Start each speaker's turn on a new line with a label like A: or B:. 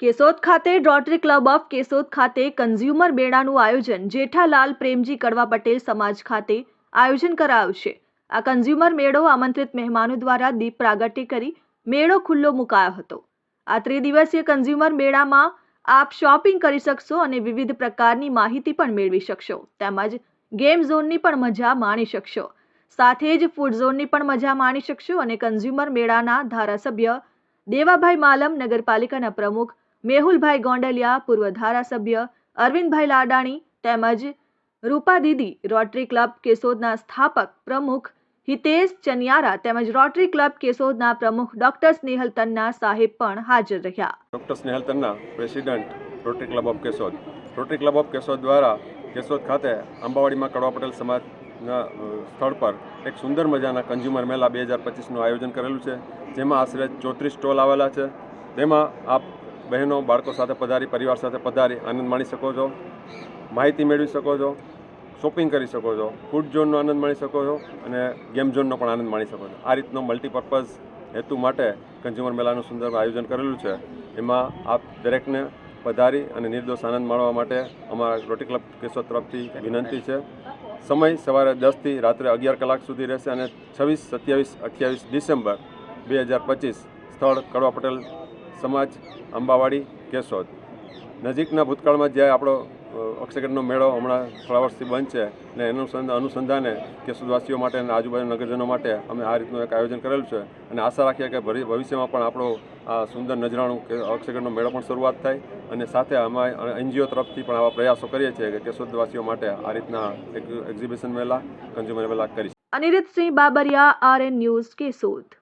A: કેશોદ ખાતે rotary club of Keshod ખાતે consumer મેળાનું આયોજન જેઠાલાલ પ્રેમજી કડવા પટેલ સમાજ ખાતે આયોજન કરાયું છે। આ કન્ઝ્યુમર મેળો આમંત્રિત મહેમાનો દ્વારા દીપ પ્રાગટ્ય કરી મેળો ખુલ્લો મુકાયો હતો। આ ત્રિદિવસીય કન્ઝ્યુમર મેળામાં આપ શોપિંગ કરી શકશો અને વિવિધ પ્રકારની માહિતી પણ મેળવી શકશો તેમજ ગેમ ઝોનની પણ મજા માણી શકશો। સાથે જ ફૂડ ઝોનની પણ મજા માણી શકશો અને કન્ઝ્યુમર મેળાના ધારાસભ્ય દેવાભાઈ માલમ, નગરપાલિકાના પ્રમુખ મેહુલભાઈ ગોંડલિયા, પૂર્વ ધારાસભ્ય અરવિંદભાઈ લાડાણી તેમજ રૂપા દીદી, રોટરી ક્લબ કેશોદના સ્થાપક પ્રમુખ હિતેશ ચનિયારા તેમજ રોટરી ક્લબ કેશોદના પ્રમુખ ડોક્ટર સ્નેહલ તન્ના સાહેબ પણ હાજર રહ્યા।
B: Doctor Snehal Tanna, president rotary club of Keshod. Rotary club of Keshod દ્વારા કેશોદ ખાતે આંબાવાડીમાં કડવા પટેલ સમાજના સ્થળ પર એક સુંદર મજાના કન્ઝ્યુમર મેળા 2025નું આયોજન કરેલું છે, જેમાં આશરે 34 સ્ટોલ આવેલા છે। તેમાં આપ બહેનો બાળકો સાથે પધારી, પરિવાર સાથે પધારી આનંદ માણી શકો છો, માહિતી મેળવી શકો છો, શોપિંગ કરી શકો છો, ફૂડ ઝોનનો આનંદ માણી શકો છો અને ગેમ ઝોનનો પણ આનંદ માણી શકો છો। આ રીતનો મલ્ટીપર્પઝ હેતુ માટે કન્ઝ્યુમર મેળાનું સુંદર આયોજન કરેલું છે। એમાં આપ દરેકને પધારી અને નિર્દોષ આનંદ માણવા માટે અમારા રોટરી ક્લબ કેશોદ તરફથી વિનંતી છે। સમય સવારે 10 થી રાત્રે 11 કલાક સુધી રહેશે અને 26, 27, 28 ડિસેમ્બર 2025 સ્થળ કડવા પટેલ સમાજ, આંબાવાડી, કેશોદ। નજીકના ભૂતકાળમાં જે આપણો અક્ષયગઢનો મેળો હમણાં થોડા વર્ષથી બંધ છે ને એનું અનુસંધાને કેશોદવાસીઓ માટે અને આજુબાજુ નગરજનો માટે અમે આ રીતનું એક આયોજન કરેલું છે અને આશા રાખીએ કે ભવિષ્યમાં પણ આપણો આ સુંદર નજરાણું કે અક્ષયગઢનો મેળો પણ શરૂઆત થાય અને સાથે અમે NGO તરફથી પણ આવા પ્રયાસો કરીએ છીએ કે કેશોદવાસીઓ માટે આ રીતના એક એક્ઝિબિશન મેળા, કન્ઝ્યુમર મેળા કરીશું।
A: અનિરુદ્ધ સિંહ બાબરિયા, RN ન્યૂઝ, કેશોદ।